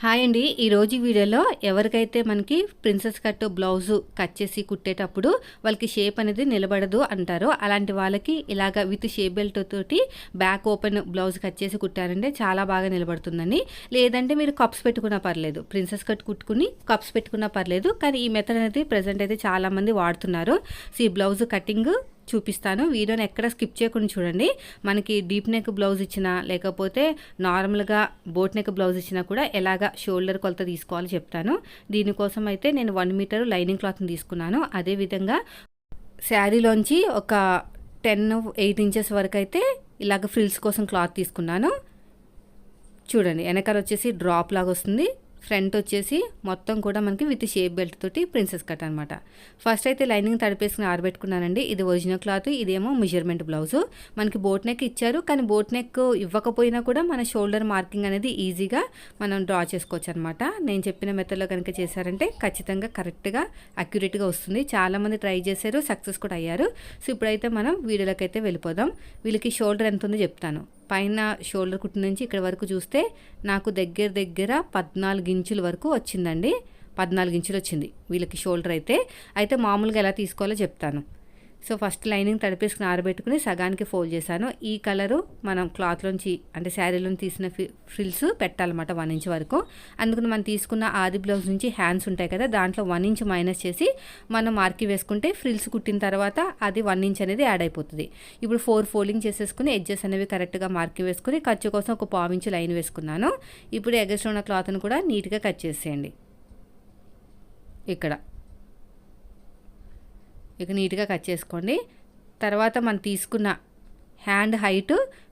Hi అండి. ఈరోజు వీడియోలో ఎవరికైతే మనకి ప్రిన్సెస్ కట్ బ్లౌజు కట్ చేసి కుట్టేటప్పుడు వాళ్ళకి షేప్ అనేది నిలబడదు అంటారో, అలాంటి వాళ్ళకి ఇలాగ విత్ షేప్ బెల్ట్ తోటి బ్యాక్ ఓపెన్ బ్లౌజ్ కట్ చేసి కుట్టారంటే చాలా బాగా నిలబడుతుందండి. లేదంటే మీరు కప్స్ పెట్టుకున్నా పర్లేదు, ప్రిన్సెస్ కట్ కుట్టుకుని కప్స్ పెట్టుకున్నా పర్లేదు. కానీ ఈ మెథడ్ అనేది ప్రజెంట్ అయితే చాలామంది వాడుతున్నారు. సో ఈ బ్లౌజ్ కటింగ్ చూపిస్తాను. వీడియోని ఎక్కడ స్కిప్ చేయకుండా చూడండి. మనకి డీప్ నెక్ బ్లౌజ్ ఇచ్చినా, లేకపోతే నార్మల్గా బోట్ నెక్ బ్లౌజ్ ఇచ్చినా కూడా ఎలాగా షోల్డర్ కొలత తీసుకోవాలో చెప్తాను. దీనికోసం అయితే నేను 1 మీటర్ లైనింగ్ క్లాత్ని తీసుకున్నాను. అదేవిధంగా శారీలోంచి ఒక 8 ఇంచెస్ వరకు అయితే ఇలాగ ఫ్రిల్స్ కోసం క్లాత్ తీసుకున్నాను. చూడండి, వెనకాల వచ్చేసి డ్రాప్ లాగా వస్తుంది, ఫ్రంట్ వచ్చేసి మొత్తం కూడా మనకి విత్ షేప్ బెల్ట్ తోటి ప్రిన్సెస్ కట్ అనమాట. ఫస్ట్ అయితే లైనింగ్ తడిపేసుకుని ఆరబెట్టుకున్నానండి. ఇది ఒరిజినల్ క్లాత్, ఇదేమో మెజర్మెంట్ బ్లౌజు. మనకి బోట్ నెక్ ఇచ్చారు, కానీ బోట్ నెక్ ఇవ్వకపోయినా కూడా మన షోల్డర్ మార్కింగ్ అనేది ఈజీగా మనం డ్రా చేసుకోవచ్చు అనమాట. నేను చెప్పిన మెథడ్లో కనుక చేశారంటే ఖచ్చితంగా కరెక్ట్గా అక్యురేట్గా వస్తుంది. చాలామంది ట్రై చేశారు, సక్సెస్ కూడా అయ్యారు. సో ఇప్పుడైతే మనం వీడియోలోకి అయితే వెళ్ళిపోదాం. వీళ్ళకి షోల్డర్ ఎంత ఉందో చెప్తాను. పైన షోల్డర్ కుట్టు నుంచి ఇక్కడ వరకు చూస్తే నాకు దగ్గర 14 ఇంచుల వరకు వచ్చిందండి. 14 ఇంచులు వచ్చింది వీళ్ళకి షోల్డర్ అయితే మామూలుగా ఎలా తీసుకోవాలో చెప్తాను. సో ఫస్ట్ లైనింగ్ తడిపేసుకుని ఆరబెట్టుకుని సగానికి ఫోల్డ్ చేశాను. ఈ కలరు మనం క్లాత్లోంచి అంటే శారీలోంచి తీసిన ఫ్రిల్స్ పెట్టాలన్నమాట 1 ఇంచ్ వరకు. అందుకని మనం తీసుకున్న ఆది బ్లౌజ్ నుంచి హ్యాండ్స్ ఉంటాయి కదా, దాంట్లో 1 ఇంచ్ మైనస్ చేసి మనం మార్కి వేసుకుంటే ఫ్రిల్స్ కుట్టిన తర్వాత అది 1 ఇంచ్ అనేది యాడ్ అయిపోతుంది. ఇప్పుడు 4 ఫోల్డింగ్ చేసేసుకుని ఎడ్జెస్ అనేవి కరెక్ట్గా మార్కి వేసుకుని ఖర్చు కోసం ఒక 1/4 ఇంచ్ లైన్ వేసుకున్నాను. ఇప్పుడు ఎగస్ట్రా ఉన్న క్లాత్ని కూడా నీట్గా కట్ చేసేయండి. ఇక నీట్గా కట్ చేసుకోండి. తర్వాత మనం తీసుకున్న హ్యాండ్ హైట్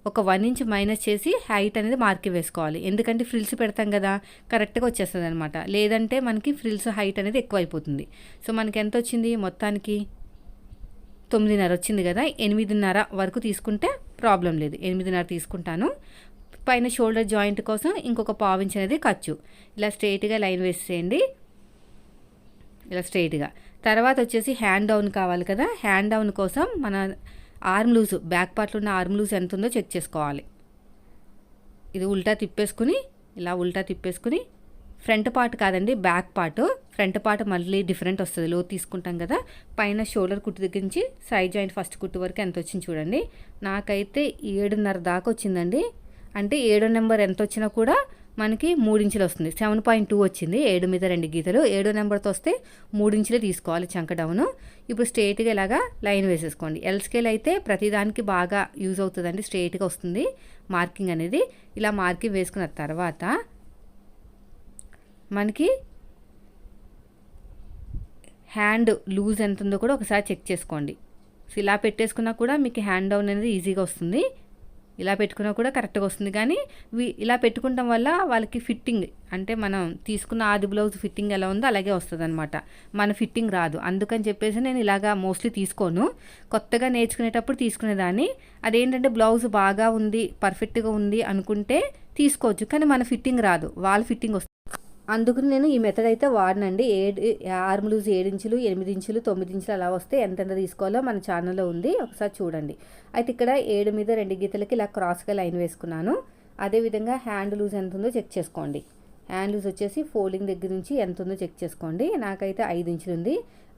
ఒక 1 ఇంచ్ మైనస్ చేసి హైట్ అనేది మార్కి వేసుకోవాలి. ఎందుకంటే ఫ్రిల్స్ పెడతాం కదా, కరెక్ట్గా వచ్చేస్తుంది అనమాట. లేదంటే మనకి ఫ్రిల్స్ హైట్ అనేది ఎక్కువ అయిపోతుంది. సో మనకి ఎంత వచ్చింది, మొత్తానికి 9.5 వచ్చింది కదా. 8.5 వరకు తీసుకుంటే ప్రాబ్లం లేదు, 8.5 తీసుకుంటాను. పైన షోల్డర్ జాయింట్ కోసం ఇంకొక 1/4 ఇంచ్ అనేది ఖర్చు. ఇలా స్ట్రైట్గా లైన్ వేసేయండి, ఇలా స్ట్రైట్గా. తర్వాత వచ్చేసి హ్యాండ్ డౌన్ కావాలి కదా, హ్యాండ్ డౌన్ కోసం మన ఆర్మ్ లూజ్, బ్యాక్ పార్ట్లో ఉన్న ఆర్మ్ లూజ్ ఎంత ఉందో చెక్ చేసుకోవాలి. ఇది ఉల్టా తిప్పేసుకుని, ఇలా ఉల్టా తిప్పేసుకుని, ఫ్రంట్ పార్ట్ కాదండి బ్యాక్ పార్ట్. ఫ్రంట్ పార్ట్ మళ్ళీ డిఫరెంట్ వస్తుంది, లో తీసుకుంటాం కదా. పైన షోల్డర్ కుట్టు దగ్గర నుంచి సైడ్ జాయింట్ ఫస్ట్ కుట్టు వరకు ఎంత వచ్చింది చూడండి. నాకైతే 7.5 దాకా వచ్చిందండి. అంటే 7వ నెంబర్ ఎంత వచ్చినా కూడా మనకి 3 ఇంచులు వస్తుంది. 7.2 వచ్చింది, 7 మీద 2 గీతలు. 7వ నెంబర్తో వస్తే 3 ఇంచులే తీసుకోవాలి చంక డౌను. ఇప్పుడు స్ట్రైట్గా ఇలాగా లైన్ వేసేసుకోండి. ఎల్ స్కేల్ అయితే ప్రతిదానికి బాగా యూజ్ అవుతుందండి, స్ట్రైట్గా వస్తుంది మార్కింగ్ అనేది. ఇలా మార్కింగ్ వేసుకున్న తర్వాత మనకి హ్యాండ్ లూజ్ ఎంత ఉందో కూడా ఒకసారి చెక్ చేసుకోండి. సో ఇలా పెట్టేసుకున్నా కూడా మీకు హ్యాండ్ డౌన్ అనేది ఈజీగా వస్తుంది. ఇలా పెట్టుకున్నా కూడా కరెక్ట్గా వస్తుంది. కానీ ఇలా పెట్టుకుంటాం వల్ల వాళ్ళకి ఫిట్టింగ్ అంటే మనం తీసుకున్న ఆది బ్లౌజ్ ఫిట్టింగ్ ఎలా ఉందో అలాగే వస్తుంది అనమాట, మన ఫిట్టింగ్ రాదు. అందుకని చెప్పేసి నేను ఇలాగా మోస్ట్లీ తీసుకోను. కొత్తగా నేర్చుకునేటప్పుడు తీసుకునేదాన్ని. అదేంటంటే బ్లౌజ్ బాగా ఉంది, పర్ఫెక్ట్గా ఉంది అనుకుంటే తీసుకోవచ్చు, కానీ మన ఫిట్టింగ్ రాదు, వాళ్ళ ఫిట్టింగ్ వస్తుంది. అందుకని నేను ఈ మెథడ్ అయితే వాడినండి. ఆర్మ్ లూజ్ 7 ఇంచులు, 8 ఇంచులు, 9 ఇంచులు అలా వస్తే ఎంతెంత తీసుకోవాలో మన ఛానల్లో ఉంది, ఒకసారి చూడండి. అయితే ఇక్కడ 7 మీద 2 గీతలకి ఇలా క్రాస్గా లైన్ వేసుకున్నాను. అదేవిధంగా హ్యాండ్ లూజ్ ఎంత ఉందో చెక్ చేసుకోండి. హ్యాండ్ లూజ్ వచ్చేసి ఫోల్డింగ్ దగ్గర నుంచి ఎంత ఉందో చెక్ చేసుకోండి. నాకైతే 5 ఇంచులు ఉంది.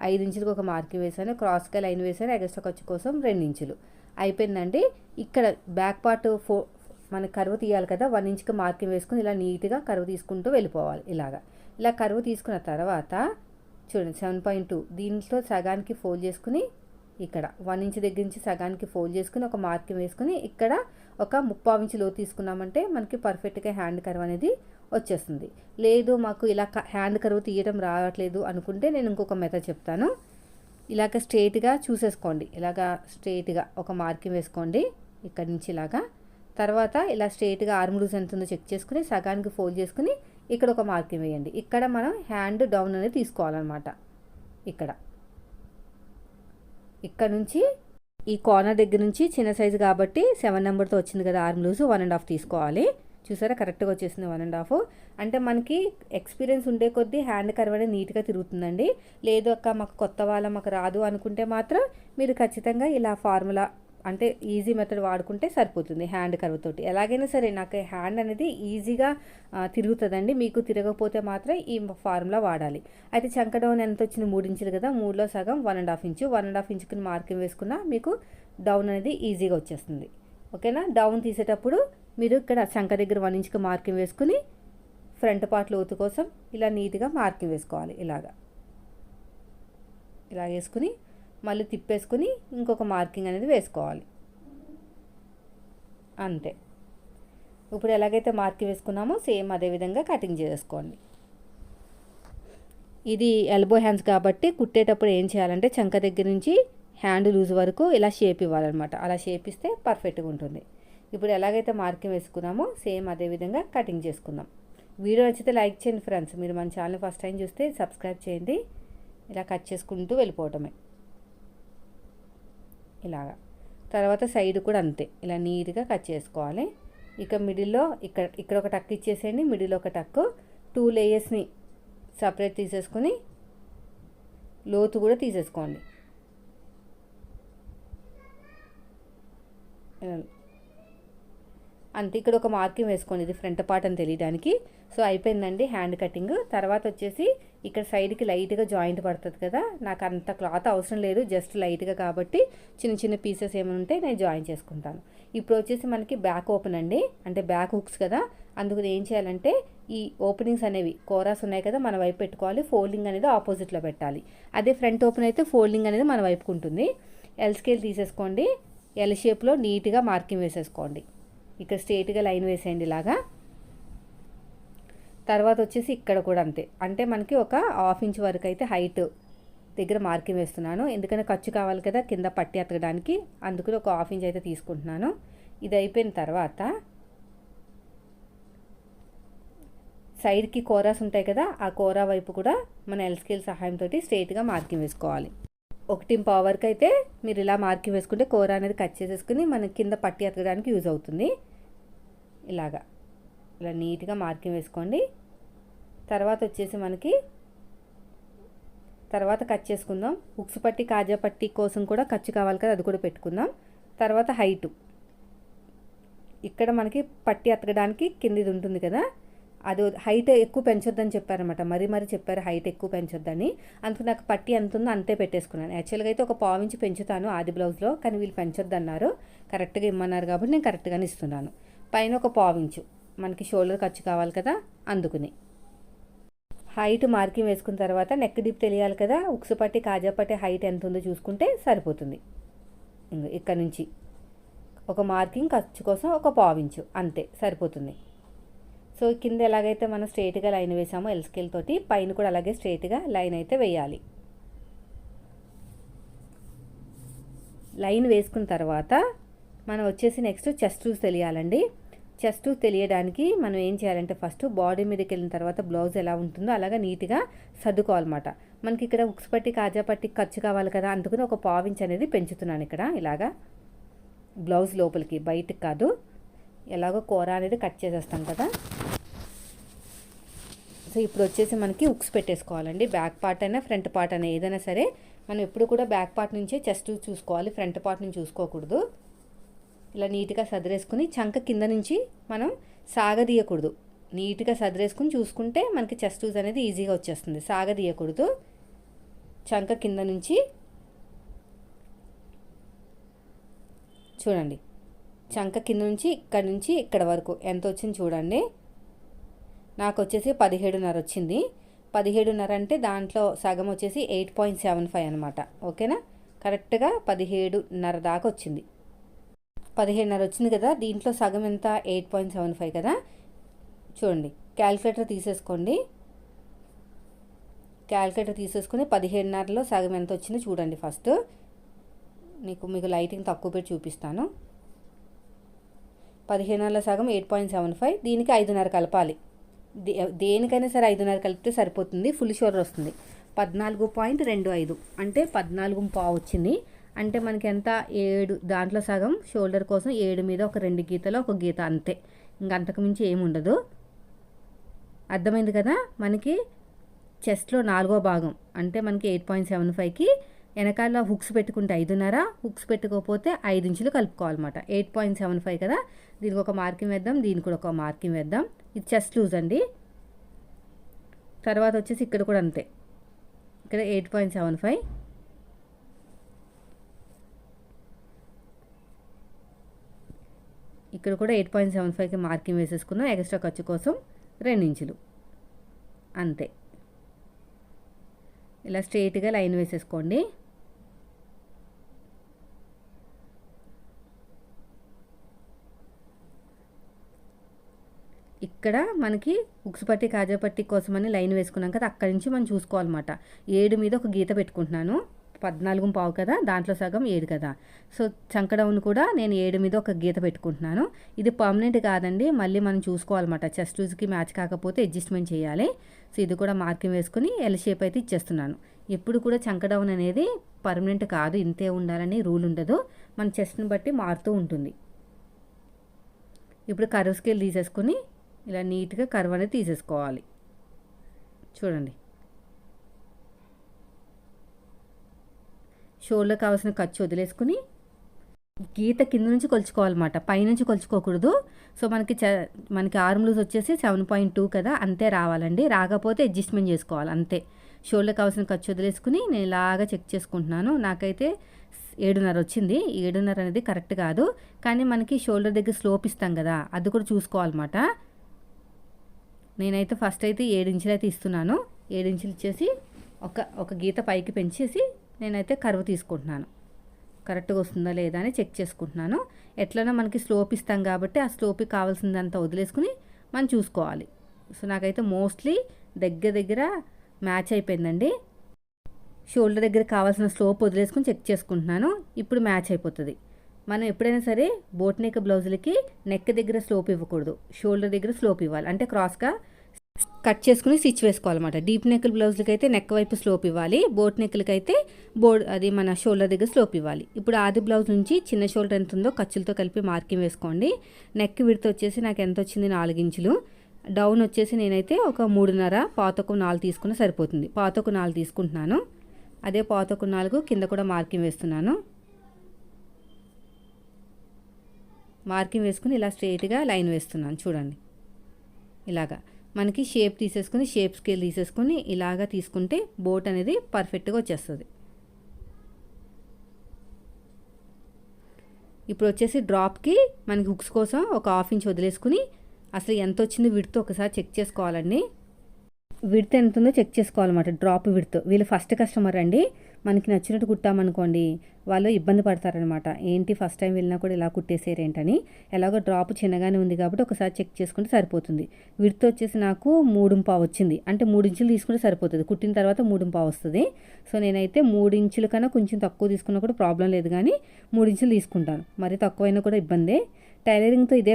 5 ఇంచులకు ఒక మార్కింగ్ వేసాను, క్రాస్గా లైన్ వేసాను, ఎగస్ట్రా ఖర్చు కోసం 2 ఇంచులు అయిపోయిందండి. ఇక్కడ బ్యాక్ పార్ట్ మనకి కరువు తీయాలి కదా, 1 ఇంచ్కి మార్కింగ్ వేసుకుని ఇలా నీట్గా కరువు తీసుకుంటూ వెళ్ళిపోవాలి. ఇలా కరువు తీసుకున్న తర్వాత చూడండి 7.2 దీంట్లో సగానికి ఫోల్డ్ చేసుకుని, ఇక్కడ 1 ఇంచ్ దగ్గర నుంచి సగానికి ఫోల్డ్ చేసుకుని ఒక మార్కింగ్ వేసుకుని ఇక్కడ ఒక 3/4 ఇంచ్ లో తీసుకున్నామంటే మనకి పర్ఫెక్ట్గా హ్యాండ్ కరువు అనేది వచ్చేస్తుంది. లేదు మాకు ఇలా హ్యాండ్ కరువు తీయడం రావట్లేదు అనుకుంటే నేను ఇంకొక మెథడ్ చెప్తాను. ఇలాగ స్ట్రైట్గా చూసేసుకోండి, ఇలాగా స్ట్రైట్గా ఒక మార్కింగ్ వేసుకోండి ఇక్కడ నుంచి ఇలాగా. తర్వాత ఇలా స్ట్రైట్గా ఆర్మ్ లూజ్ ఎంత ఉందో చెక్ చేసుకుని సగానికి ఫోల్డ్ చేసుకుని ఇక్కడ ఒక మార్కింగ్ వేయండి. ఇక్కడ మనం హ్యాండ్ డౌన్ అనేది తీసుకోవాలన్నమాట. ఇక్కడ నుంచి ఈ కార్నర్ దగ్గర నుంచి చిన్న సైజు కాబట్టి 7 నెంబర్తో వచ్చింది కదా ఆర్మ్ లూజ్, 1.5 తీసుకోవాలి. చూసారా కరెక్ట్గా వచ్చేసింది 1.5. అంటే మనకి ఎక్స్పీరియన్స్ ఉండే కొద్దీ హ్యాండ్ కర్వ్ అనేది నీట్గా తిరుగుతుందండి. లేదు అక్క మాకు కొత్త మాకు రాదు అనుకుంటే మాత్రం మీరు ఖచ్చితంగా ఇలా ఫార్ములా అంటే ఈజీ మెథడ్ వాడుకుంటే సరిపోతుంది హ్యాండ్ కర్వ్ తోటి. ఎలాగైనా సరే నాకు హ్యాండ్ అనేది ఈజీగా తిరుగుతుందండి. మీకు తిరగకపోతే మాత్రం ఈ ఫార్ములా వాడాలి. అయితే చంక డౌన్ ఎంత వచ్చింది 3 ఇంచులు కదా, 3లో సగం 1.5 ఇంచు, 1.5 ఇంచుకి మార్కింగ్ వేసుకున్నా మీకు డౌన్ అనేది ఈజీగా వచ్చేస్తుంది. ఓకేనా. డౌన్ తీసేటప్పుడు మీరు ఇక్కడ చంక దగ్గర 1 ఇంచుకి మార్కింగ్ వేసుకుని ఫ్రంట్ పార్ట్ లోతు కోసం ఇలా నీట్గా మార్కింగ్ వేసుకోవాలి. ఇలా వేసుకుని మళ్ళీ తిప్పేసుకుని ఇంకొక మార్కింగ్ అనేది వేసుకోవాలి. అంతే. ఇప్పుడు ఎలాగైతే మార్కింగ్ వేసుకున్నామో సేమ్ అదే విధంగా కటింగ్ చేసుకోండి. ఇది ఎల్బో హ్యాండ్స్ కాబట్టి కుట్టేటప్పుడు ఏం చేయాలంటే చంక దగ్గర నుంచి హ్యాండ్ లూజ్ వరకు ఇలా షేప్ ఇవ్వాలన్నమాట. అలా షేప్ ఇస్తే పర్ఫెక్ట్గా ఉంటుంది. ఇప్పుడు ఎలాగైతే మార్కింగ్ వేసుకున్నామో సేమ్ అదే విధంగా కటింగ్ చేసుకుందాం. వీడియో నచ్చితే లైక్ చేయండి ఫ్రెండ్స్. మీరు మన ఛానల్ ఫస్ట్ టైం చూస్తే సబ్స్క్రైబ్ చేయండి. ఇలా కట్ చేసుకుంటూ వెళ్ళిపోవటమే ఇలాగా. తర్వాత సైడ్ కూడా అంతే ఇలా నీట్గా కట్ చేసుకోవాలి. ఇక మిడిల్లో ఇక్కడ ఒక టక్ ఇచ్చేసేయండి. మిడిల్లో ఒక టక్, 2 లేయర్స్ని సపరేట్ తీసేసుకొని లోతు కూడా తీసేసుకోండి. అంతే. ఇక్కడ ఒక మార్కింగ్ వేసుకోండి, ఇది ఫ్రంట్ పార్ట్ అని తెలియడానికి. సో అయిపోయిందండి హ్యాండ్ కటింగ్. తర్వాత వచ్చేసి ఇక్కడ సైడ్కి లైట్గా జాయింట్ పడుతుంది కదా, నాకు అంత క్లాత్ అవసరం లేదు, జస్ట్ లైట్గా కాబట్టి చిన్న చిన్న పీసెస్ ఏమైనా ఉంటే నేను జాయిన్ చేసుకుంటాను. ఇప్పుడు వచ్చేసి మనకి బ్యాక్ ఓపెన్ అండి, అంటే బ్యాక్ హుక్స్ కదా, అందుకు ఏం చేయాలంటే ఈ ఓపెనింగ్స్ అనేవి కోరాస్ ఉన్నాయి కదా మన వైపు పెట్టుకోవాలి. ఫోల్డింగ్ అనేది ఆపోజిట్లో పెట్టాలి. అదే ఫ్రంట్ ఓపెన్ అయితే ఫోల్డింగ్ అనేది మన వైపుకు ఉంటుంది. ఎల్ స్కేల్ తీసేసుకోండి. ఎల్ షేప్లో నీట్గా మార్కింగ్ వేసేసుకోండి. ఇక్కడ స్ట్రేట్గా లైన్ వేసేయండి ఇలాగా. తర్వాత వచ్చేసి ఇక్కడ కూడా అంతే, అంటే మనకి ఒక 1/2 ఇంచ్ వరకు అయితే హైట్ దగ్గర మార్కింగ్ వేస్తున్నాను. ఎందుకంటే ఖర్చు కావాలి కదా కింద పట్టి ఎత్తకడానికి, అందుకని ఒక 1/2 ఇంచ్ అయితే తీసుకుంటున్నాను. ఇది అయిపోయిన తర్వాత సైడ్కి కోరాస్ ఉంటాయి కదా, ఆ కోరా వైపు కూడా మన ఎల్ స్కేల్ సహాయంతో స్ట్రేట్గా మార్కింగ్ వేసుకోవాలి. 1.5 వరకు అయితే మీరు ఇలా మార్కింగ్ వేసుకుంటే కోరా అనేది కట్ చేసేసుకుని మన కింద పట్టి ఎత్తకడానికి యూజ్ అవుతుంది. ఇలా నీట్గా మార్కింగ్ వేసుకోండి. తర్వాత వచ్చేసి మనకి తర్వాత కట్ చేసుకుందాం. ఉక్స్ పట్టి కాజా పట్టి కోసం కూడా ఖర్చు కావాలి కదా, అది కూడా పెట్టుకుందాం. తర్వాత హైటు ఇక్కడ మనకి పట్టి ఎత్తకడానికి కిందిది ఉంటుంది కదా, అది హైట్ ఎక్కువ పెంచొద్దని చెప్పారనమాట. మరీ చెప్పారు హైట్ ఎక్కువ పెంచొద్దని. అందుకు నాకు పట్టి ఎంత ఉందో అంతే పెట్టేసుకున్నాను. యాక్చువల్గా అయితే ఒక 1/4 ఇంచ్ పెంచుతాను ఆది బ్లౌజ్లో, కానీ వీళ్ళు పెంచొద్దన్నారు. కరెక్ట్గా ఇమ్మన్నారు కాబట్టి నేను కరెక్ట్గానే ఇస్తున్నాను. పైన ఒక 1/4 ఇంచు మనకి షోల్డర్ ఖర్చు కావాలి కదా, అందుకుని హైట్ మార్కింగ్ వేసుకున్న తర్వాత నెక్ డిప్ తెలియాలి కదా, ఉక్సు పట్టి కాజా పట్టి హైట్ ఎంత ఉందో చూసుకుంటే సరిపోతుంది. ఇక్కడ నుంచి ఒక మార్కింగ్ ఖర్చు కోసం ఒక 1/4 ఇంచు అంతే సరిపోతుంది. సో కింద ఎలాగైతే మనం స్ట్రైట్గా లైన్ వేసామో ఎల్ స్కేల్ తోటి, పైన కూడా అలాగే స్ట్రైట్గా లైన్ అయితే వేయాలి. లైన్ వేసుకున్న తర్వాత మనం వచ్చేసి నెక్స్ట్ చెస్ట్ లూజ్ తెలియాలండి. చెస్ట్ లూజ్ తెలియడానికి మనం ఏం చేయాలంటే ఫస్ట్ బాడీ మీదకి వెళ్ళిన తర్వాత బ్లౌజ్ ఎలా ఉంటుందో అలాగా నీట్గా సర్దుకోవాలన్నమాట. మనకి ఇక్కడ ఉక్స్ పట్టి కాజా పట్టి ఖర్చు కావాలి కదా, అందుకని ఒక 1/4 ఇంచ్ అనేది పెంచుతున్నాను ఇక్కడ. ఇలాగా బ్లౌజ్ లోపలికి బయటకు కాదు, ఎలాగో కూర అనేది కట్ చేసేస్తాం కదా. సో ఇప్పుడు వచ్చేసి మనకి ఉక్స్ పెట్టేసుకోవాలండి. బ్యాక్ పార్ట్ అయినా ఫ్రంట్ పార్ట్ అయినా ఏదైనా సరే మనం ఎప్పుడు కూడా బ్యాక్ పార్ట్ నుంచే చెస్ట్ చూసుకోవాలి, ఫ్రంట్ పార్ట్ నుంచి చూసుకోకూడదు. ఇలా నీట్గా సదిరేసుకుని చంక కింద నుంచి మనం సాగదీయకూడదు, నీట్గా సదిరేసుకుని చూసుకుంటే మనకి చెస్ట్ లూజ్ అనేది ఈజీగా వచ్చేస్తుంది. సాగదీయకూడదు. చంక కింద నుంచి చూడండి, చంక కింద నుంచి ఇక్కడ వరకు ఎంత వచ్చింది చూడండి. నాకు వచ్చేసి 17.5 వచ్చింది. 17.5 అంటే దాంట్లో సగం వచ్చేసి 8.75 అనమాట. ఓకేనా, కరెక్ట్గా 17.5 దాకా వచ్చింది. 17.5 వచ్చింది కదా, దీంట్లో సగం ఎంత 8.75 కదా. చూడండి, క్యాలిక్యులేటర్ తీసేసుకోండి. క్యాలిక్యులేటర్ తీసేసుకుని 17.5లో సగం ఎంత వచ్చిందో చూడండి. ఫస్ట్ మీకు లైటింగ్ తక్కువ పెట్టి చూపిస్తాను. 17.5లో సగం 8.75, దీనికి 5.5 కలపాలి. దేనికైనా సరే 5.5 కలిపితే సరిపోతుంది, ఫుల్ షోల్డర్ వస్తుంది. 14.25 అంటే 14.5 వచ్చింది. అంటే మనకి ఎంత 7, దాంట్లో సగం షోల్డర్ కోసం 7 మీద ఒక 2 గీతలు ఒక గీత అంతే, ఇంక అంతకు మించి ఏమి ఉండదు. అర్థమైంది కదా. మనకి చెస్ట్లో 4వ భాగం అంటే మనకి 8.75కి వెనకాల హుక్స్ పెట్టుకుంటే 5.5, హుక్స్ పెట్టుకోకపోతే 5 ఇంచులు కలుపుకోవాలన్నమాట. 8.75 కదా, దీనికి ఒక మార్కింగ్ వేద్దాం, దీనికి కూడా ఒక మార్కింగ్ వేద్దాం. ఇది చెస్ట్ లూజ్ అండి. తర్వాత వచ్చేసి ఇక్కడ కూడా అంతే, ఇక్కడ 8.75, ఇక్కడ కూడా 8.75కి మార్కింగ్ వేసేసుకున్నాం. ఎక్స్ట్రా ఖర్చు కోసం 2 ఇంచులు అంతే. ఇలా స్ట్రైట్గా లైన్ వేసేసుకోండి. ఇక్కడ మనకి ఉక్సు పట్టి కాజా పట్టి కోసమని లైన్ వేసుకున్నాం కదా, అక్కడి నుంచి మనం చూసుకోవాలన్నమాట. 7 మీద ఒక గీత పెట్టుకుంటున్నాను. 14.5 కదా, దాంట్లో సగం 7 కదా. సో చంకడౌన్ కూడా నేను 7 మీద ఒక గీత పెట్టుకుంటున్నాను. ఇది పర్మనెంట్ కాదండి, మళ్ళీ మనం చూసుకోవాలన్నమాట. చెస్ట్ లూజ్కి మ్యాచ్ కాకపోతే అడ్జస్ట్మెంట్ చేయాలి. సో ఇది కూడా మార్కింగ్ వేసుకుని ఎల్ షేప్ అయితే ఇచ్చేస్తున్నాను. ఎప్పుడు కూడా చంకడౌన్ అనేది పర్మనెంట్ కాదు, ఇంతే ఉండాలని రూల్ ఉండదు. మన చెస్ట్ని బట్టి మారుతూ ఉంటుంది. ఇప్పుడు కర్వ్ స్కేల్ తీసేసుకుని ఇలా నీట్గా కర్వ్ అనేది తీసేసుకోవాలి. చూడండి, షోల్డర్ కావాల్సిన ఖర్చు వదిలేసుకుని గీత కింద నుంచి కొలుచుకోవాలన్నమాట, పైనుంచి కొలుచుకోకూడదు. సో మనకి ఆర్మ్ లూజ్ వచ్చేసి 7.2 కదా, అంతే రావాలండి. రాకపోతే అడ్జస్ట్మెంట్ చేసుకోవాలి అంతే. షోల్డర్ కావాల్సిన ఖర్చు వదిలేసుకుని నేను ఇలాగా చెక్ చేసుకుంటున్నాను. నాకైతే 7.5 వచ్చింది. 7.5 అనేది కరెక్ట్ కాదు, కానీ మనకి షోల్డర్ దగ్గర స్లోప్ ఇస్తాం కదా, అది కూడా చూసుకోవాలన్నమాట. నేనైతే ఫస్ట్ అయితే 7 ఇంచులు అయితే ఇస్తున్నాను. 7 ఇంచులు ఇచ్చేసి ఒక గీత పైకి పెంచేసి నేనైతే కర్వ్ తీసుకుంటున్నాను. కరెక్ట్గా వస్తుందా లేదా అని చెక్ చేసుకుంటున్నాను. ఎట్లనో మనకి స్లోప్ ఇస్తాం కాబట్టి ఆ స్లోప్కి కావాల్సిందంతా వదిలేసుకుని మనం చూసుకోవాలి. సో నాకైతే మోస్ట్లీ దగ్గర మ్యాచ్ అయిపోయిందండి. షోల్డర్ దగ్గర కావాల్సిన స్లోప్ వదిలేసుకుని చెక్ చేసుకుంటున్నాను. ఇప్పుడు మ్యాచ్ అయిపోతుంది. మనం ఎప్పుడైనా సరే బోట్ నెక్ బ్లౌజులకి నెక్ దగ్గర స్లోప్ ఇవ్వకూడదు, షోల్డర్ దగ్గర స్లోప్ ఇవ్వాలి. అంటే క్రాస్గా కట్ చేసుకుని స్టిచ్ వేసుకోవాలన్నమాట. డీప్ నెక్ బ్లౌజులకి అయితే నెక్ వైపు స్లోప్ ఇవ్వాలి, బోట్ నెక్లకి అయితే అది మన షోల్డర్ దగ్గర స్లోప్ ఇవ్వాలి. ఇప్పుడు ఆది బ్లౌజ్ నుంచి చిన్న షోల్డర్ ఎంత ఉందో ఖర్చులతో కలిపి మార్కింగ్ వేసుకోండి. నెక్ విడ్త్ వచ్చేసి నాకు ఎంత వచ్చింది, 4 ఇంచులు. డౌన్ వచ్చేసి నేనైతే ఒక 3.5, పాతకు 4 తీసుకున్న సరిపోతుంది. పాతకు 4 తీసుకుంటున్నాను. అదే పాతకు 4 కింద కూడా మార్కింగ్ వేస్తున్నాను. మార్కింగ్ వేసుకుని ఇలా స్ట్రైట్గా లైన్ వేస్తున్నాను. చూడండి, ఇలాగా మనకి షేప్ తీసేసుకుని షేప్ స్కేల్ తీసేసుకుని ఇలాగా తీసుకుంటే బోట్ అనేది పర్ఫెక్ట్గా వచ్చేస్తుంది. ఇప్పుడు వచ్చేసి డ్రాప్కి మనకి హుక్స్ కోసం ఒక 1/2 ఇంచ్ వదిలేసుకుని అసలు ఎంత వచ్చిందో విడ్త్ ఒకసారి చెక్ చేసుకోవాలండి. విడ్త్ ఎంత ఉందో చెక్ చేసుకోవాలన్నమాట. డ్రాప్ విడ్త్ వీళ్ళు ఫస్ట్ కస్టమర్ అండి. మనకి నచ్చినట్టు కుట్టామనుకోండి వాళ్ళు ఇబ్బంది పడతారనమాట. ఏంటి ఫస్ట్ టైం వెళ్ళినా కూడా ఇలా కుట్టేసేరేంటని. ఎలాగో డ్రాప్ చిన్నగానే ఉంది కాబట్టి ఒకసారి చెక్ చేసుకుంటే సరిపోతుంది. విడ్త్ వచ్చేసి నాకు 3.5 వచ్చింది. అంటే 3 ఇంచులు తీసుకుంటే సరిపోతుంది. కుట్టిన తర్వాత 3.5 వస్తుంది. సో నేనైతే 3 ఇంచుల కన్నా కొంచెం తక్కువ తీసుకున్నా కూడా ప్రాబ్లం లేదు, కానీ 3 ఇంచులు తీసుకుంటాను. మరి తక్కువైనా కూడా ఇబ్బందే. టైలరింగ్తో ఇదే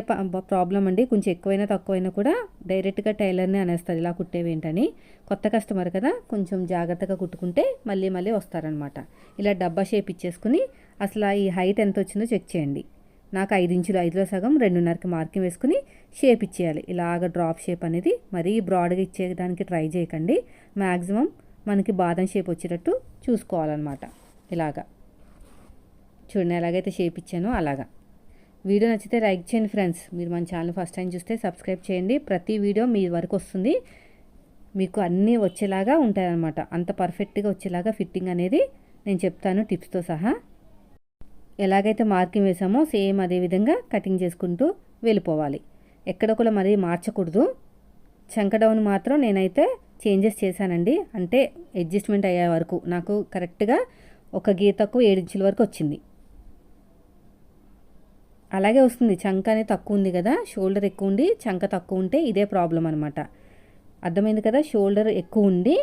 ప్రాబ్లం అండి. కొంచెం ఎక్కువైనా తక్కువైనా కూడా డైరెక్ట్గా టైలర్నే అనేస్తారు ఇలా కుట్టేవేంటని. కొత్త కస్టమర్ కదా, కొంచెం జాగ్రత్తగా కుట్టుకుంటే మళ్ళీ వస్తారనమాట. ఇలా డబ్బా షేప్ ఇచ్చేసుకుని అసలు ఈ హైట్ ఎంత వచ్చిందో చెక్ చేయండి. నాకు 5 ఇంచులు, 5లో సగం 2.5కి మార్కింగ్ వేసుకుని షేప్ ఇచ్చేయాలి. ఇలాగ డ్రాప్ షేప్ అనేది మరీ బ్రాడ్గా ఇచ్చేయడానికి ట్రై చేయకండి. మ్యాక్సిమం మనకి బాదం షేప్ వచ్చేటట్టు చూసుకోవాలన్నమాట. ఇలాగా చూడండి, ఎలాగైతే షేప్ ఇచ్చానో అలాగా. వీడియో నచ్చితే లైక్ చేయండి ఫ్రెండ్స్. మీరు మన ఛానల్ ఫస్ట్ టైం చూస్తే సబ్స్క్రైబ్ చేయండి. ప్రతి వీడియో మీ వరకు వస్తుంది, మీకు అన్నీ వచ్చేలాగా ఉంటాయన్నమాట. అంత పర్ఫెక్ట్గా వచ్చేలాగా ఫిట్టింగ్ అనేది నేను చెప్తాను టిప్స్తో సహా. ఎలాగైతే మార్కింగ్ వేసామో సేమ్ అదే విధంగా కటింగ్ చేసుకుంటూ వెళ్ళిపోవాలి. ఎక్కడొకలా మరీ మార్చకూడదు. చంక డౌన్ మాత్రం నేనైతే చేంజెస్ చేశానండి. అంటే అడ్జస్ట్మెంట్ అయ్యే వరకు నాకు కరెక్ట్గా ఒక గీతకు 7 ఇంచుల వరకు వచ్చింది. అలాగే వస్తుంది. చంక అనేది తక్కువ ఉంది కదా, షోల్డర్ ఎక్కువ ఉండి చంక తక్కువ ఉంటే ఇదే ప్రాబ్లం అనమాట. అర్థమైంది కదా. షోల్డర్ ఎక్కువ ఉండి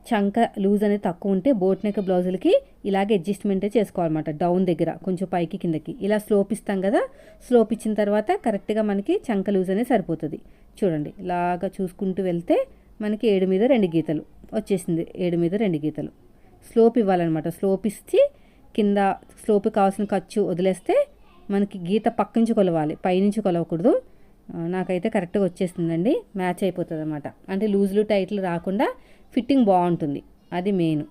చంక లూజ్ అనేది తక్కువ ఉంటే బోట్ నెక్ బ్లౌజులకి ఇలాగే అడ్జస్ట్మెంటే చేసుకోవాలన్నమాట. డౌన్ దగ్గర కొంచెం పైకి కిందకి ఇలా స్లోప్ ఇస్తాం కదా, స్లోప్ ఇచ్చిన తర్వాత కరెక్ట్గా మనకి చంక లూజ్ అనేది సరిపోతుంది. చూడండి, ఇలాగా చూసుకుంటూ వెళ్తే మనకి 7 మీద 2 గీతలు వచ్చేసింది. 7 మీద 2 గీతలు స్లోప్ ఇవ్వాలన్నమాట. స్లోప్ ఇచ్చి కింద స్లోప్కి కావాల్సిన ఖర్చు వదిలేస్తే మనకి గీత పక్క నుంచి కొలవాలి, పైనుంచి కొలవకూడదు. నాకైతే కరెక్ట్గా వచ్చేస్తుందండి, మ్యాచ్ అయిపోతుంది అనమాట. అంటే లూజ్లు టైట్లు రాకుండా ఫిట్టింగ్ బాగుంటుంది, అది మెయిన్.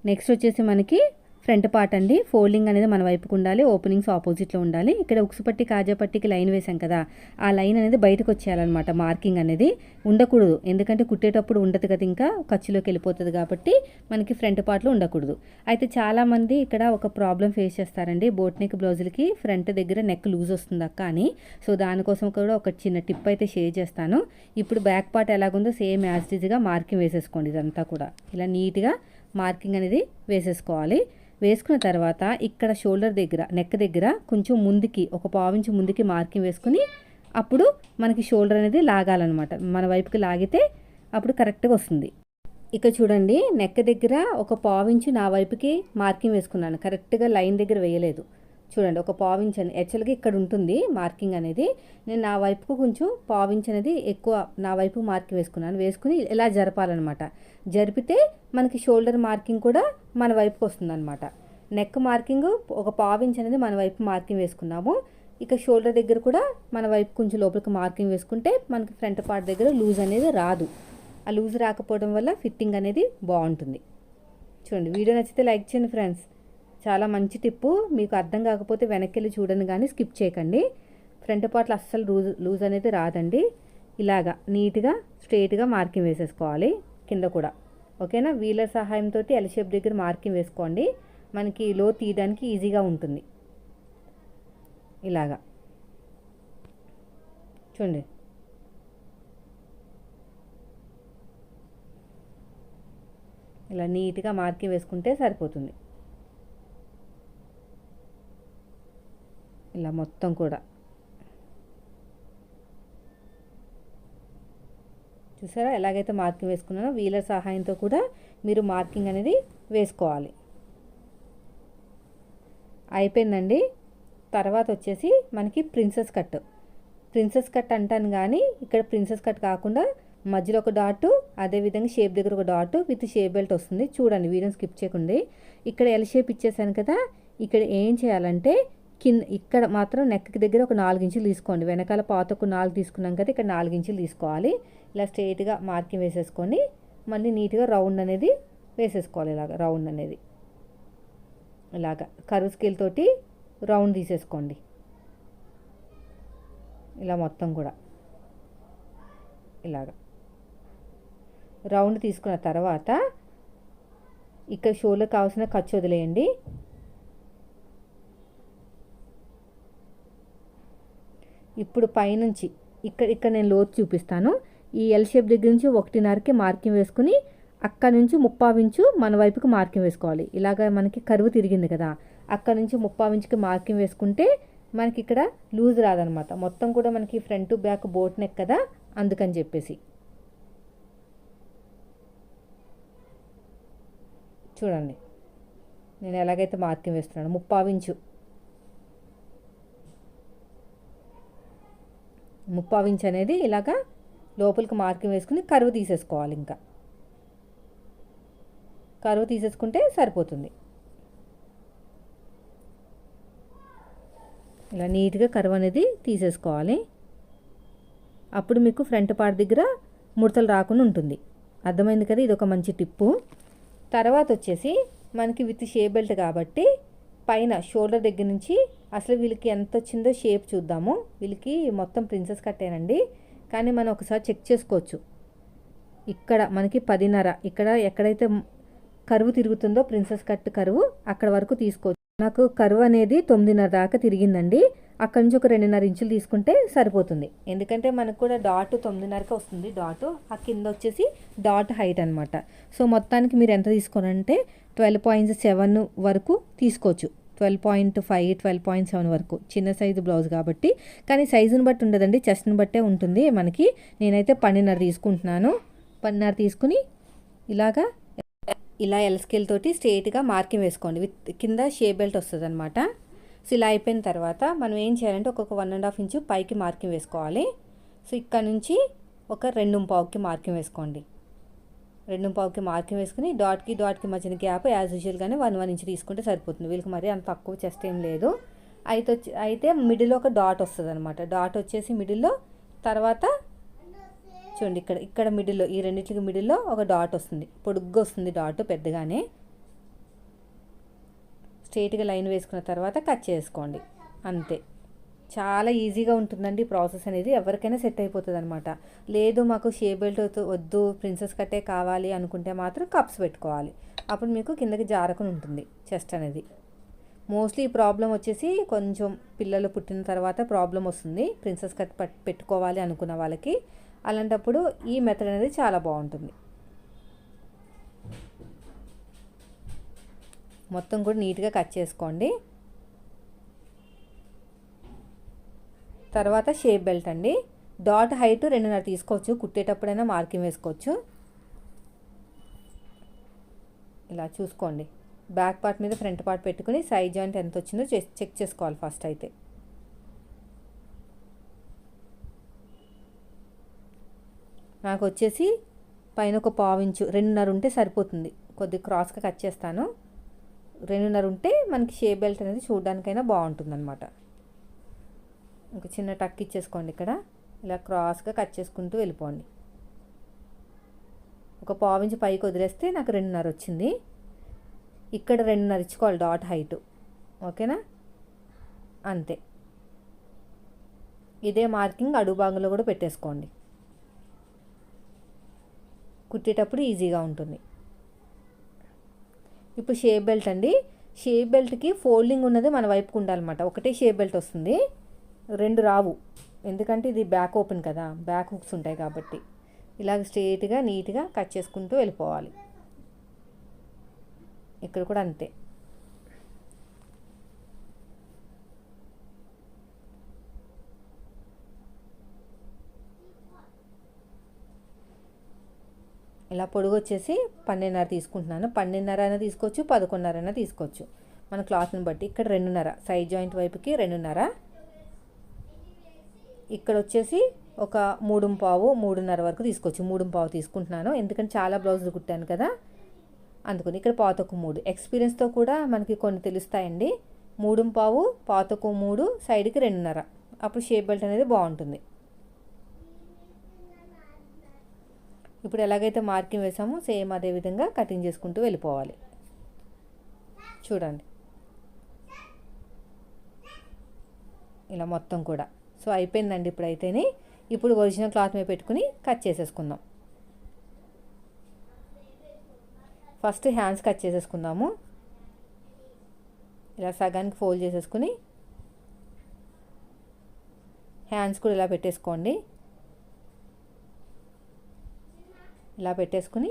నెక్స్ట్ వచ్చేసి మనకి ఫ్రంట్ పార్ట్ అండి. ఫోల్డింగ్ అనేది మన వైపుకు ఉండాలి, ఓపెనింగ్స్ ఆపోజిట్లో ఉండాలి. ఇక్కడ ఉక్సు పట్టి కాజా పట్టికి లైన్ వేసాం కదా, ఆ లైన్ అనేది బయటకు వచ్చేయాలన్నమాట. మార్కింగ్ అనేది ఉండకూడదు, ఎందుకంటే కుట్టేటప్పుడు ఉండదు కదా, ఇంకా ఖర్చులోకి వెళ్ళిపోతుంది కాబట్టి మనకి ఫ్రంట్ పార్ట్లో ఉండకూడదు. అయితే చాలామంది ఇక్కడ ఒక ప్రాబ్లం ఫేస్ చేస్తారండి, బోట్ నెక్ బ్లౌజులకి ఫ్రంట్ దగ్గర నెక్ లూజ్ వస్తుంది అక్క అని. సో దానికోసం కూడా ఒక చిన్న టిప్ అయితే షేర్ చేస్తాను. ఇప్పుడు బ్యాక్ పార్ట్ ఎలాగుందో సేమ్ యాజ్ ఇట్ ఈజ్గా మార్కింగ్ వేసేసుకోండి. ఇదంతా కూడా ఇలా నీట్గా మార్కింగ్ అనేది వేసేసుకోవాలి. వేసుకున్న తర్వాత ఇక్కడ షోల్డర్ దగ్గర, నెక్ దగ్గర కొంచెం ముందుకి, ఒక పావించి ముందుకి మార్కింగ్ వేసుకుని అప్పుడు మనకి షోల్డర్ అనేది లాగాలన్నమాట. మన వైపుకి లాగితే అప్పుడు కరెక్ట్గా వస్తుంది. ఇక చూడండి, నెక్ దగ్గర ఒక పావించి నా వైపుకి మార్కింగ్ వేసుకున్నాను, కరెక్ట్గా లైన్ దగ్గర వేయలేదు. చూడండి, ఒక పావించ్ అని యాక్చువల్గా ఇక్కడ ఉంటుంది మార్కింగ్ అనేది. నేను నా వైపుకు కొంచెం పావించ్ అనేది ఎక్కువ నా వైపు మార్కింగ్ వేసుకున్నాను. వేసుకుని ఇలా జరపాలన్నమాట. జరిపితే మనకి షోల్డర్ మార్కింగ్ కూడా మన వైపుకి వస్తుందన్నమాట. నెక్ మార్కింగ్ ఒక పావించ్ అనేది మన వైపు మార్కింగ్ వేసుకున్నాము. ఇక షోల్డర్ దగ్గర కూడా మన వైపు కొంచెం లోపలికి మార్కింగ్ వేసుకుంటే మనకి ఫ్రంట్ పార్ట్ దగ్గర లూజ్ అనేది రాదు. ఆ లూజ్ రాకపోవడం వల్ల ఫిట్టింగ్ అనేది బాగుంటుంది. చూడండి, వీడియో నచ్చితే లైక్ చేయండి ఫ్రెండ్స్. చాలా మంచి టిప్పు. మీకు అర్థం కాకపోతే వెనక్కి వెళ్ళి చూడండి, కానీ స్కిప్ చేయకండి. ఫ్రంట్ పార్ట్లో అస్సలు లూజ్ అనేది రాదండి. ఇలాగా నీట్గా స్ట్రైట్గా మార్కింగ్ వేసేసుకోవాలి కింద కూడా. ఓకేనా? వీలర్ సహాయంతో ఎల్ షేప్ దగ్గర మార్కింగ్ వేసుకోండి, మనకి లో తీయడానికి ఈజీగా ఉంటుంది. ఇలాగా చూడండి, ఇలా నీట్గా మార్కింగ్ వేసుకుంటే సరిపోతుంది. ఇలా మొత్తం కూడా చూసారా, ఎలాగైతే మార్కింగ్ వేసుకున్నానో వీలర్ సహాయంతో కూడా మీరు మార్కింగ్ అనేది వేసుకోవాలి. అయిపోయిందండి. తర్వాత వచ్చేసి మనకి ప్రిన్సెస్ కట్. ప్రిన్సెస్ కట్ అంటాను కానీ ఇక్కడ ప్రిన్సెస్ కట్ కాకుండా మధ్యలో ఒక డాటు, అదేవిధంగా షేప్ దగ్గర ఒక డాటు విత్ షేప్ బెల్ట్ వస్తుంది. చూడండి, వీడియో స్కిప్ చేయకండి. ఇక్కడ ఎల్ షేప్ ఇచ్చేసాను కదా, ఇక్కడ ఏం చేయాలంటే కింద ఇక్కడ మాత్రం నెక్ దగ్గర ఒక 4 ఇంచులు తీసుకోండి. వెనకాల పాత ఒక 4 తీసుకున్నాం కదా, ఇక్కడ 4 ఇంచులు తీసుకోవాలి. ఇలా స్ట్రైట్గా మార్కింగ్ వేసేసుకొని మళ్ళీ నీట్గా రౌండ్ అనేది వేసేసుకోవాలి. ఇలాగ రౌండ్ అనేది ఇలాగ కర్వ్ స్కేల్ తోటి రౌండ్ తీసేసుకోండి. ఇలా మొత్తం కూడా ఇలాగ రౌండ్ తీసుకున్న తర్వాత ఇక్కడ షోల్డర్ కావాల్సిన ఖర్చు వదిలేయండి. ఇప్పుడు పైనుంచి ఇక్కడ నేను లోతు చూపిస్తాను. ఈ ఎల్ షేప్ దగ్గర నుంచి 1.5కి మార్కింగ్ వేసుకుని అక్కడ నుంచి 3/4 ఇంచు మన వైపుకి మార్కింగ్ వేసుకోవాలి. ఇలాగ మనకి కరువు తిరిగింది కదా, అక్కడ నుంచి 3/4 ఇంచుకి మార్కింగ్ వేసుకుంటే మనకి ఇక్కడ లూజ్ రాదనమాట. మొత్తం కూడా మనకి ఫ్రంట్ బ్యాక్ బోట్ నెక్ కదా, అందుకని చెప్పేసి చూడండి నేను ఎలాగైతే మార్కింగ్ వేస్తున్నాను. 3/4 ఇంచు 3/4 ఇంచ్ అనేది ఇలాగా లోపలికి మార్కింగ్ వేసుకుని కరువు తీసేసుకోవాలి. ఇంకా కరువు తీసేసుకుంటే సరిపోతుంది. ఇలా నీట్గా కరువు అనేది తీసేసుకోవాలి. అప్పుడు మీకు ఫ్రంట్ పార్ట్ దగ్గర ముడతలు రాకుండా ఉంటుంది. అర్థమైంది కదా, ఇది ఒక మంచి టిప్పు. తర్వాత వచ్చేసి మనకి విత్ షేప్ బెల్ట్ కాబట్టి పైన షోల్డర్ దగ్గర నుంచి అసలు వీళ్ళకి ఎంత వచ్చిందో షేప్ చూద్దాము. వీళ్ళకి మొత్తం ప్రిన్సెస్ కట్టేనండి, కానీ మనం ఒకసారి చెక్ చేసుకోవచ్చు. ఇక్కడ మనకి 10.5, ఇక్కడ ఎక్కడైతే కరువు తిరుగుతుందో ప్రిన్సెస్ కట్ కరువు అక్కడ వరకు తీసుకోవచ్చు. నాకు కరువు అనేది 9.5 దాకా తిరిగిందండి. అక్కడ నుంచి ఒక 2.5 ఇంచులు తీసుకుంటే సరిపోతుంది. ఎందుకంటే మనకు కూడా డాట్ 9.5కి వస్తుంది. డాట్ ఆ కింద వచ్చేసి డాట్ హైట్ అనమాట. సో మొత్తానికి మీరు ఎంత తీసుకోనంటే 12.7 వరకు తీసుకోవచ్చు. 12.5, 12.7 వరకు చిన్న సైజు బ్లౌజ్ కాబట్టి. కానీ సైజుని బట్టి ఉండదండి, చెస్ట్ని బట్టే ఉంటుంది మనకి. నేనైతే 12.5 తీసుకుంటున్నాను. 12.5 తీసుకుని ఇలా ఎల్ స్కేల్ తోటి స్ట్రైట్గా మార్కింగ్ వేసుకోండి. విత్ కింద షేప్ బెల్ట్ వస్తుంది అనమాట. సో ఇలా అయిపోయిన తర్వాత మనం ఏం చేయాలంటే ఒక్కొక్క 1.5 ఇంచు పైకి మార్కింగ్ వేసుకోవాలి. సో ఇక్కడ నుంచి ఒక 2.25కి మార్కింగ్ వేసుకోండి. 2.25కి మార్కింగ్ వేసుకుని డాట్కి మధ్యన గ్యాప్ యాజ్ యూజువల్గానే 1 ఇంచ్ తీసుకుంటే సరిపోతుంది. వీళ్ళకి మరి అంత తక్కువ చెస్ట్ ఏం లేదు. అయితే మిడిల్లో ఒక డాట్ వస్తుంది అనమాట. డాట్ వచ్చేసి మిడిల్లో, తర్వాత చూడండి ఇక్కడ మిడిల్లో, ఈ రెండింటికి మిడిల్లో ఒక డాట్ వస్తుంది, పొడుగ్గా వస్తుంది డాట్ పెద్దగానే. స్ట్రైట్గా లైన్ వేసుకున్న తర్వాత కట్ చేసుకోండి. అంతే, చాలా ఈజీగా ఉంటుందండి ప్రాసెస్ అనేది. ఎవరికైనా సెట్ అయిపోతుంది అనమాట. లేదు మాకు షే బెల్ట్ వద్దు, ప్రిన్సెస్ కట్టే కావాలి అనుకుంటే మాత్రం కప్స్ పెట్టుకోవాలి. అప్పుడు మీకు కిందకి జారకుండా ఉంటుంది చెస్ట్ అనేది. మోస్ట్లీ ఈ ప్రాబ్లం వచ్చేసి కొంచెం పిల్లలు పుట్టిన తర్వాత ప్రాబ్లం వస్తుంది ప్రిన్సెస్ కట్ పెట్టుకోవాలి అనుకున్న వాళ్ళకి. అలాంటప్పుడు ఈ మెథడ్ అనేది చాలా బాగుంటుంది. మొత్తం కూడా నీట్గా కట్ చేసుకోండి. తర్వాత షేప్ బెల్ట్ అండి. డాట్ హైట్ 2.5 తీసుకోవచ్చు, కుట్టేటప్పుడైనా మార్కింగ్ వేసుకోవచ్చు. ఇలా చూసుకోండి. బ్యాక్ పార్ట్ మీద ఫ్రంట్ పార్ట్ పెట్టుకుని సైడ్ జాయింట్ ఎంత వచ్చిందో చెక్ చేసుకోవాలి ఫస్ట్ అయితే. నాకు వచ్చేసి పైన ఒక 1/2 ఇంచు 2.5 ఉంటే సరిపోతుంది. కొద్దిగా క్రాస్గా కట్ చేస్తాను. 2.5 ఉంటే మనకి షేప్ బెల్ట్ అనేది చూడడానికైనా బాగుంటుందన్నమాట. ఒక చిన్న టక్ ఇచ్చేసుకోండి. ఇక్కడ ఇలా క్రాస్గా కట్ చేసుకుంటూ వెళ్ళిపోండి. ఒక 1/2 ఇంచు పైకి వదిలేస్తే నాకు 2.5 వచ్చింది. ఇక్కడ 2.5 ఇచ్చుకోవాలి డాట్ హైట్. ఓకేనా? అంతే. ఇదే మార్కింగ్ అడుగు భాగంలో కూడా పెట్టేసుకోండి. కుట్టేటప్పుడు ఈజీగా ఉంటుంది. ఇప్పుడు షేప్ బెల్ట్ అండి. షేప్ బెల్ట్కి ఫోల్డింగ్ ఉన్నది మన వైపుకు ఉండాలన్నమాట. ఒకటే షేప్ బెల్ట్ వస్తుంది, 2 రావు. ఎందుకంటే ఇది బ్యాక్ ఓపెన్ కదా, బ్యాక్ హుక్స్ ఉంటాయి కాబట్టి. ఇలాగ స్ట్రైట్గా నీట్గా కట్ చేసుకుంటూ వెళ్ళిపోవాలి. ఇక్కడ కూడా అంతే. ఇలా పొడుగు వచ్చేసి 12.5 తీసుకుంటున్నాను. 12.5 అయినా తీసుకోవచ్చు, 11.5 అయినా తీసుకోవచ్చు మన క్లాత్ని బట్టి. ఇక్కడ 2.5 సైడ్ జాయింట్ వైపుకి 2.5. ఇక్కడ వచ్చేసి ఒక 3.5 3.5 వరకు తీసుకోవచ్చు. 3.5 తీసుకుంటున్నాను ఎందుకంటే చాలా బ్లౌజులు కుట్టాను కదా, అందుకని. ఇక్కడ 1/4 ఎక్స్పీరియన్స్తో కూడా మనకి కొన్ని తెలుస్తాయండి. 3.5 1/4 సైడ్కి 2.5. అప్పుడు షేప్ బెల్ట్ అనేది బాగుంటుంది. ఇప్పుడు ఎలాగైతే మార్కింగ్ వేసామో సేమ్ అదే విధంగా కటింగ్ చేసుకుంటూ వెళ్ళిపోవాలి. చూడండి ఇలా మొత్తం కూడా. సో అయిపోయిందండి ఇప్పుడైతేనే. ఇప్పుడు ఒరిజినల్ క్లాత్ మీద పెట్టుకుని కట్ చేసేసుకుందాం. ఫస్ట్ హ్యాండ్స్ కట్ చేసేసుకుందాము. ఇలా సగానికి ఫోల్డ్ చేసేసుకుని హ్యాండ్స్ కూడా ఇలా పెట్టేసుకోండి. ఇలా పెట్టేసుకుని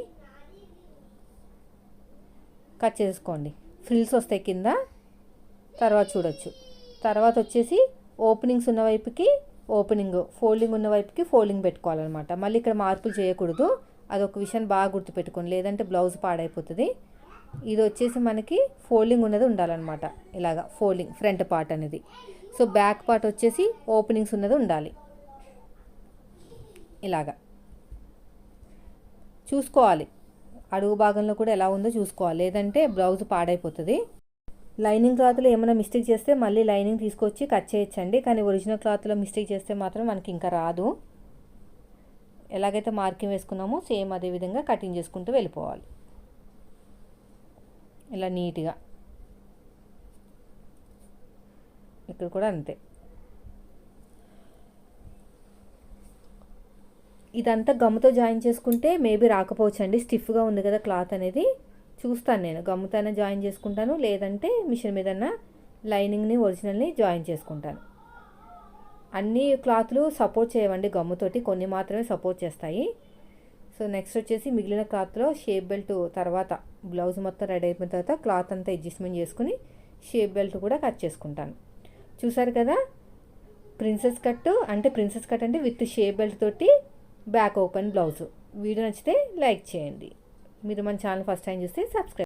కట్ చేసుకోండి. ఫ్రిల్స్ వస్తాయి కింద, తర్వాత చూడొచ్చు. తర్వాత వచ్చేసి ఓపెనింగ్స్ ఉన్న వైపుకి ఓపెనింగ్, ఫోల్డింగ్ ఉన్న వైపుకి ఫోల్డింగ్ పెట్టుకోవాలన్నమాట. మళ్ళీ ఇక్కడ మార్పులు చేయకూడదు. అదొక విషయం బాగా గుర్తుపెట్టుకోండి, లేదంటే బ్లౌజ్ పాడైపోతుంది. ఇది వచ్చేసి మనకి ఫోల్డింగ్ ఉన్నది ఉండాలన్నమాట. ఇలాగా ఫోల్డింగ్ ఫ్రంట్ పార్ట్ అనేది. సో బ్యాక్ పార్ట్ వచ్చేసి ఓపెనింగ్స్ ఉన్నది ఉండాలి. ఇలాగా చూసుకోవాలి. అడుగు భాగంలో కూడా ఎలా ఉందో చూసుకోవాలి, లేదంటే బ్లౌజ్ పాడైపోతుంది. లైనింగ్ క్లాత్లో ఏమైనా మిస్టేక్ చేస్తే మళ్ళీ లైనింగ్ తీసుకొచ్చి కట్ చేయొచ్చండి. కానీ ఒరిజినల్ క్లాత్లో మిస్టేక్ చేస్తే మాత్రం మనకి ఇంకా రాదు. ఎలాగైతే మార్కింగ్ వేసుకున్నామో సేమ్ అదే విధంగా కటింగ్ చేసుకుంటూ వెళ్ళిపోవాలి. ఇలా నీట్గా. ఇక్కడ కూడా అంతే. ఇదంతా గమ్ముతో జాయిన్ చేసుకుంటే మేబీ రాకపోవచ్చు అండి. స్టిఫ్గా ఉంది కదా క్లాత్ అనేది. చూస్తాను నేను, గమ్ముతోనే జాయిన్ చేసుకుంటాను, లేదంటే మిషన్ మీదన్నా లైనింగ్ని ఒరిజినల్ని జాయిన్ చేసుకుంటాను. అన్ని క్లాత్లు సపోర్ట్ చేయవండి గమ్ముతోటి, కొన్ని మాత్రమే సపోర్ట్ చేస్తాయి. సో నెక్స్ట్ వచ్చేసి మిగిలిన క్లాత్లో షేప్ బెల్ట్ తర్వాత బ్లౌజ్ మొత్తం రెడీ అయిపోయిన తర్వాత క్లాత్ అంతా అడ్జస్ట్మెంట్ చేసుకుని షేప్ బెల్ట్ కూడా కట్ చేసుకుంటాను. చూసారు కదా, ప్రిన్సెస్ కట్ అంటే విత్ షేప్ బెల్ట్ తోటి బ్యాక్ ఓపెన్ బ్లౌజ్. వీడియో నచ్చితే లైక్ చేయండి. మీరు మన ఛానల్ ఫస్ట్ టైం చూస్తే సబ్స్క్రైబ్